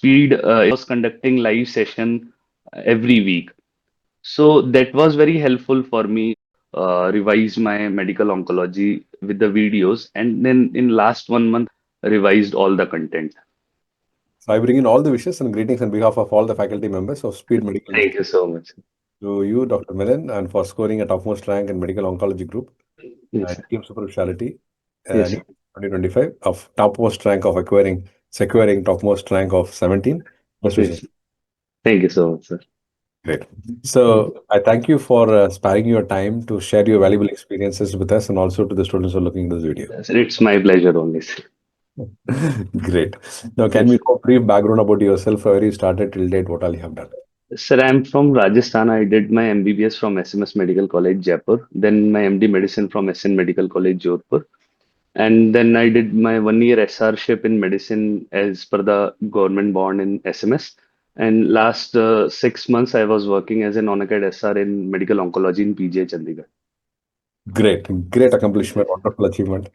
Speed was conducting live session every week. So that was very helpful for me revise my medical oncology with the videos, and then in last 1 month revised all the content. So I bring in all the wishes and greetings on behalf of all the faculty members of Speed Medical Thank Detail you so much. to you, Dr. Milind, and for scoring a topmost rank in medical oncology group Yes, and sir. Team Super Speciality Yes, sir. NEET 2025 of topmost rank of securing topmost rank of 17. Best Yes, wishes. sir. Thank you so much, sir. Great. So I thank you for sparing your time to share your valuable experiences with us and also to the students who are looking at this video. Yes, sir. It's my pleasure only, sir. Great. Now, can we Yes. know a brief background about yourself, where you started till date, what all you have done? Sir, I'm from Rajasthan. I did my MBBS from SMS Medical College, Jaipur. Then my MD Medicine from SN Medical College, Jodhpur. And then I did my 1 year SR-ship in medicine as per the government bond in SMS. And last 6 months, I was working as an on-account SR in medical oncology in PGI Chandigarh. Great, great Yes, accomplishment, yes. wonderful achievement.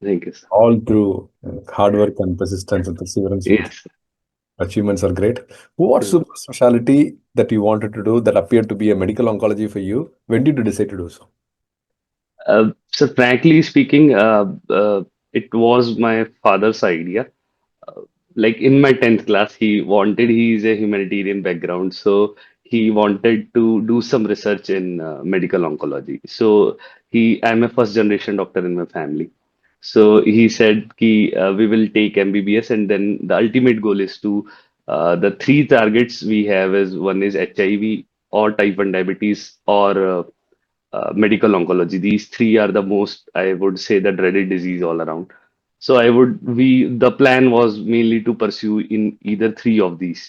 Thank you, sir. All through hard work and persistence and perseverance, Yes. achievements are great. What Sir. super specialty that you wanted to do that appeared to be a medical oncology for you? When did you decide to do so? So frankly speaking, it was my father's idea. Like in my 10th class, he is a humanitarian background, so he wanted to do some research in medical oncology. So I'm a first generation doctor in my family. So he said we will take MBBS, and then the ultimate goal is to the three targets we have is one is HIV or type 1 diabetes or medical oncology. These three are the most, I would say, the dreaded disease all around. So the plan was mainly to pursue in either three of these.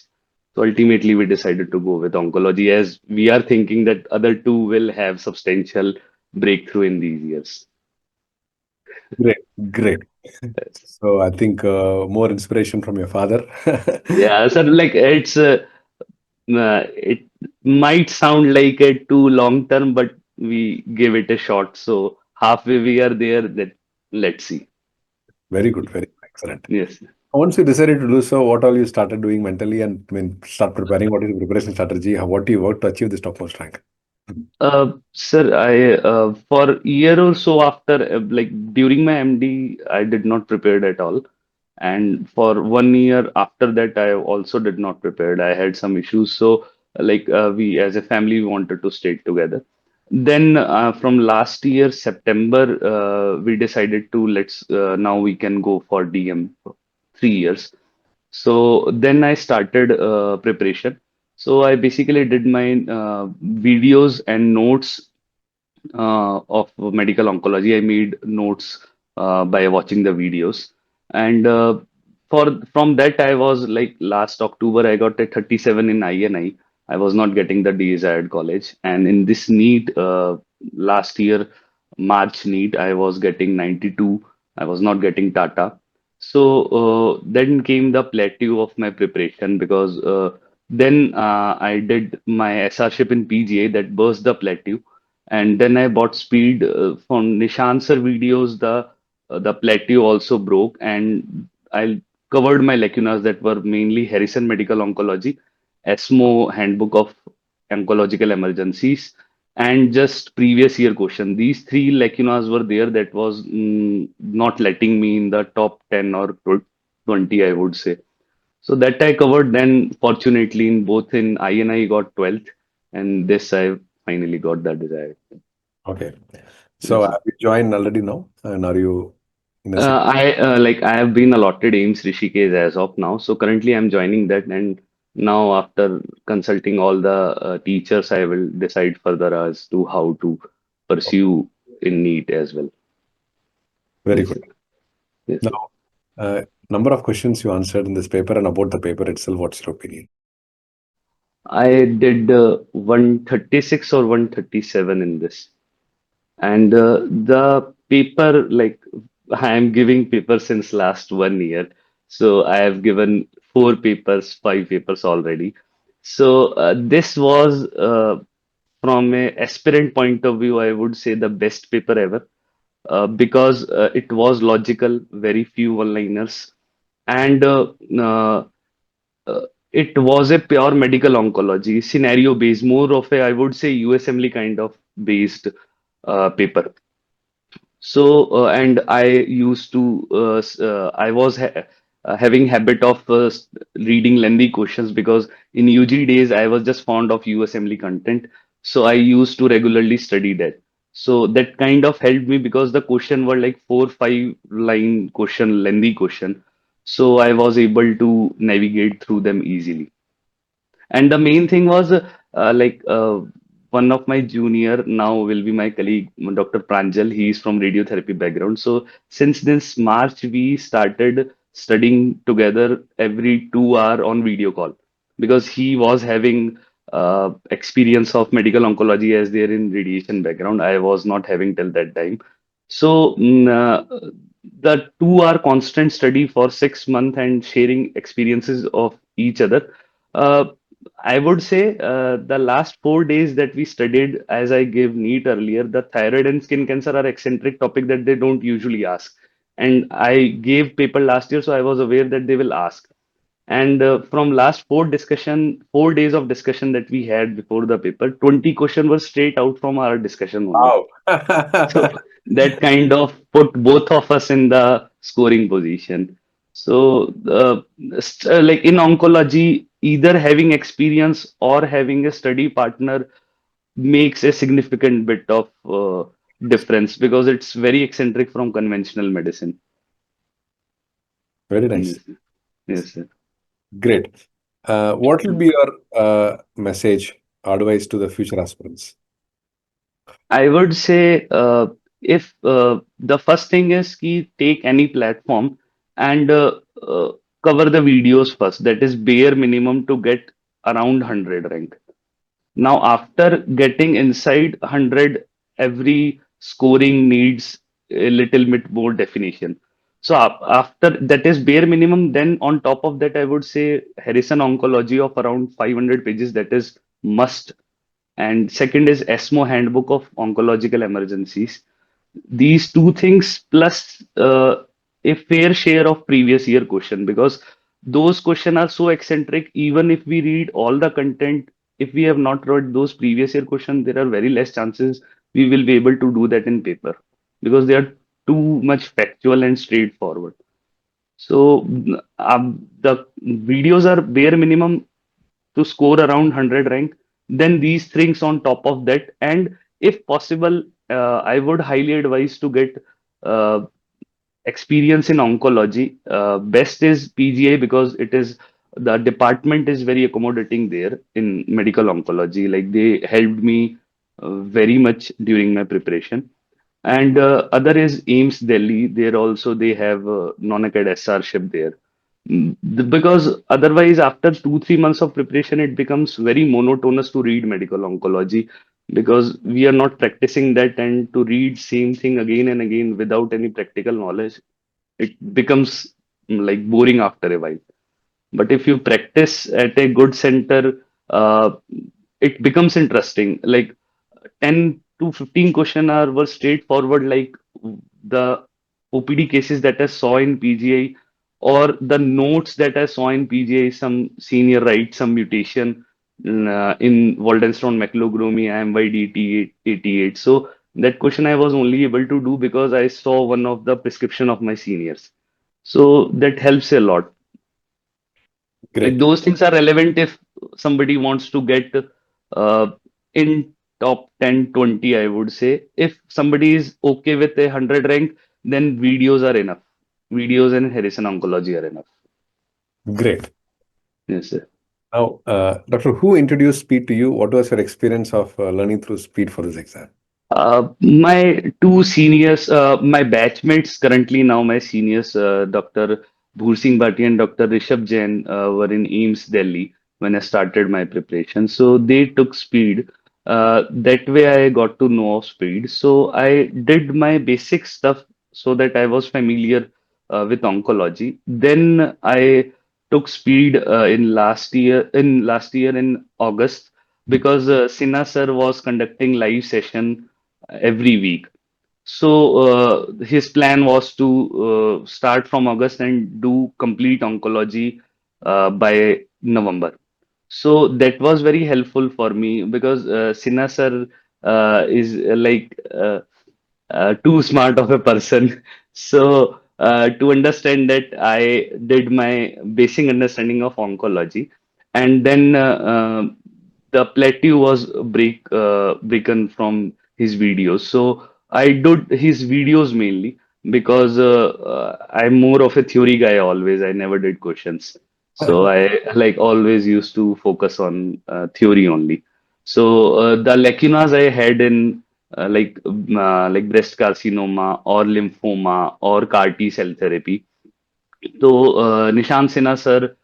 So ultimately, we decided to go with oncology as we are thinking that other two will have substantial breakthrough in these years. Great, great. So I think more inspiration from your father. Yeah, so like it might sound like a too long term, but we give it a shot. So halfway we are there. That let's see. Very good, very good, excellent. Yes. Once you decided to do so, what all you started doing mentally and start preparing? What is the preparation strategy? What do you work to achieve this topmost rank? Sir, I for a year or so after, like during my MD, I did not prepare at all, and for 1 year after that, I also did not prepare. I had some issues, so like we as a family we wanted to stay together. Then from last year September, we decided to let's now we can go for DM for 3 years. So then I started preparation. So I basically did my videos and notes of medical oncology. I made notes by watching the videos, and for from that I was like last October I got a 37 in INI. I was not getting the desired college, and in this NEET last year March NEET I was getting 92. I was not getting Tata. So then came the plateau of my preparation because then I did my SR-ship in PGA that burst the plateau, and then I bought speed from Nishant sir videos. The plateau also broke, and I covered my lacunas that were mainly Harrison Medical Oncology, ESMO Handbook of Oncological Emergencies, and just previous year question. These three lacunas were there that was not letting me in the top 10 or 20, I would say. So that I covered. Then fortunately, in both in I got 12th, and this I finally got the desired. Okay. So Yes. have you joined already now? And are you in a second? I have been allotted AIMS Rishikesh as of now. So currently I'm joining that, and now after consulting all the teachers, I will decide further as to how to pursue in NEET as well. Very Yes, good. sir. Yes, sir. Now, number of questions you answered in this paper and about the paper itself, what's your opinion? I did 136 or 137 in this. And the paper, like I am giving paper since last 1 year. So I have given four papers, five papers already. So this was from a aspirant point of view, I would say the best paper ever because it was logical, very few one-liners, and It was a pure medical oncology, scenario based, more of a, I would say, USMLE kind of based paper. So, and I used to, I was ha having habit of reading lengthy questions because in UG days I was just fond of USMLE content. So I used to regularly study that. So that kind of helped me because the question were like 4, 5 line question, lengthy question. So I was able to navigate through them easily. And the main thing was like one of my junior now will be my colleague, Dr. Pranjal. He is from radiotherapy background. So since this March, we started studying together every 2 hour on video call because he was having experience of medical oncology as they're in radiation background. I was not having till that time. So the 2 hour constant study for 6 months and sharing experiences of each other. Uh, I would say the last 4 days that we studied, as I gave NEET earlier, the thyroid and skin cancer are eccentric topic that they don't usually ask. And I gave paper last year, so I was aware that they will ask. And from last 4 days of discussion that we had before the paper, 20 questions were straight out from our discussion only. Wow. So that kind of put both of us in the scoring position. So, like in oncology, either having experience or having a study partner makes a significant bit of difference because it's very eccentric from conventional medicine. Very nice. Yes, yes, sir. Great. What will be your message, advice to the future aspirants? I would say if the first thing is ki take any platform and cover the videos first. That is bare minimum to get around 100 rank. Now, after getting inside 100, every scoring needs a little bit more definition. So after that is bare minimum, then on top of that, I would say Harrison Oncology of around 500 pages. That is must. And second is ESMO Handbook of Oncological Emergencies. These two things plus a fair share of previous year question because those questions are so eccentric. Even if we read all the content, if we have not read those previous year questions, there are very less chances we will be able to do that in paper because they are too much factual and straightforward. So the videos are bare minimum to score around 100 rank. Then these things on top of that, and if possible, I would highly advise to get uh, experience in oncology. Best is PGI because it is the department is very accommodating there in medical oncology. Like they helped me very much during my preparation. And other is AIMS Delhi. There also they have non-acad SR ship there. Because otherwise, after 2, 3 months of preparation, it becomes very monotonous to read medical oncology because we are not practicing that, and to read same thing again and again without any practical knowledge, it becomes like boring after a while. But if you practice at a good center, uh, it becomes interesting. Like 10 to 15 question are were straightforward, like the OPD cases that I saw in PGI or the notes that I saw in PGI, some senior right, some mutation in Waldenstone macroglomy, IMYD88. So that question I was only able to do because I saw one of the prescription of my seniors. So that helps a lot. Like Great. those things are relevant if somebody wants to get uh, in top 10, 20, I would say. If somebody is okay with a 100 rank, then videos are enough. Videos and Harrison Oncology are enough. Great. Yes, sir. Now, Doctor, who introduced speed to you? What was your experience of learning through speed for this exam? My two seniors, my batchmates currently now, my seniors, Dr. Bhur Singh Bhati and Dr. Rishabh Jain, were in AIMS Delhi when I started my preparation. So they took speed. That way I got to know of speed. So I did my basic stuff so that I was familiar with oncology. Then I took speed in August because Sinha sir was conducting live session every week. So his plan was to start from August and do complete oncology by November. So that was very helpful for me because Sinha sir is too smart of a person. So to understand that, I did my basic understanding of oncology, and then the plateau was broken from his videos. So I did his videos mainly because I'm more of a theory guy always. I never did questions. So I like always used to focus on theory only. So the lacunas I had in like breast carcinoma or lymphoma or CAR T cell therapy. So Nishant Sinha sir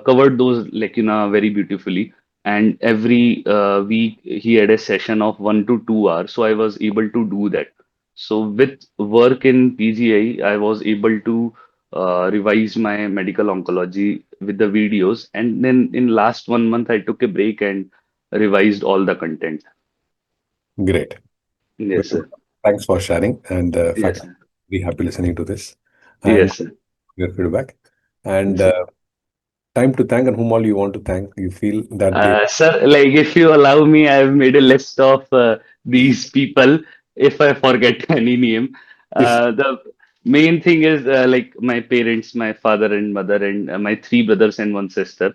covered those lacuna very beautifully, and every week he had a session of 1 to 2 hours. So I was able to do that. So with work in PGI, I was able to revise my medical oncology with the videos, and then in last 1 month I took a break and revised all the content. Great. Very Yes, good. sir. Thanks for sharing. And Yes, fact, sir. be happy listening to this and Yes, sir. your feedback. And Yes, sir. time to thank, and whom all you want to thank. You feel that they. Sir, like if you allow me, I've made a list of these people. If I forget any name, the main thing is like my parents, my father and mother, and my three brothers and one sister.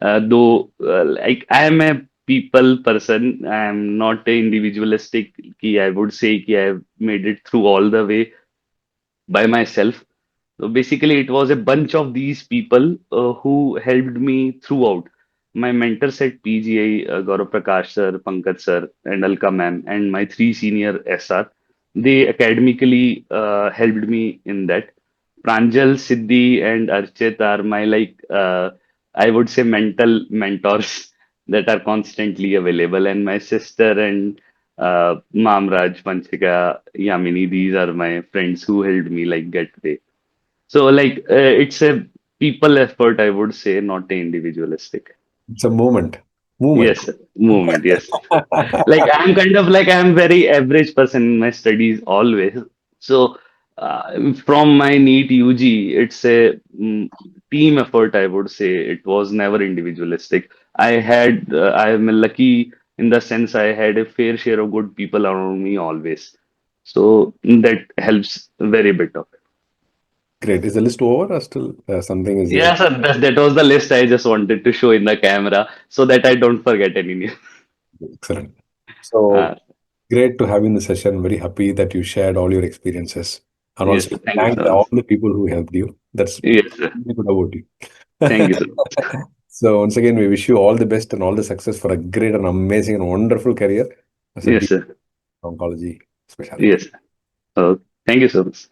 Though, like I am a people person, I am not a individualistic. Ki I would say ki I have made it through all the way by myself. So basically, it was a bunch of these people who helped me throughout. My mentors at PGI, Gaurav Prakash sir, Pankaj sir, and Alka ma'am, and my three senior SR, they academically helped me in that. Pranjal, Siddhi, and Archit are my I would say mental mentors that are constantly available. And my sister and Mamraj, Panchika, Yamini, these are my friends who helped me like get there. So it's a people effort, I would say, not a individualistic. It's a movement. Movement. Yes, sir. Movement. Yes. Like I'm kind of like I'm very average person in my studies always. So from my NEET UG, it's a team effort, I would say. It was never individualistic. I am lucky in the sense I had a fair share of good people around me always. So that helps very bit of it. Great. Is the list over or still something is there? Yeah, sir, that was the list I just wanted to show in the camera so that I don't forget any name. Excellent. Uh, So great to have you in the session. Very happy that you shared all your experiences and yes, also sir. Thank you thank so much. all the people who helped you. That's Yes, sir. really good about you. Thank you so much. So once again, we wish you all the best and all the success for a great and amazing and wonderful career as a Yes, deep sir. oncology specialty. Yes, sir. Thank you so much.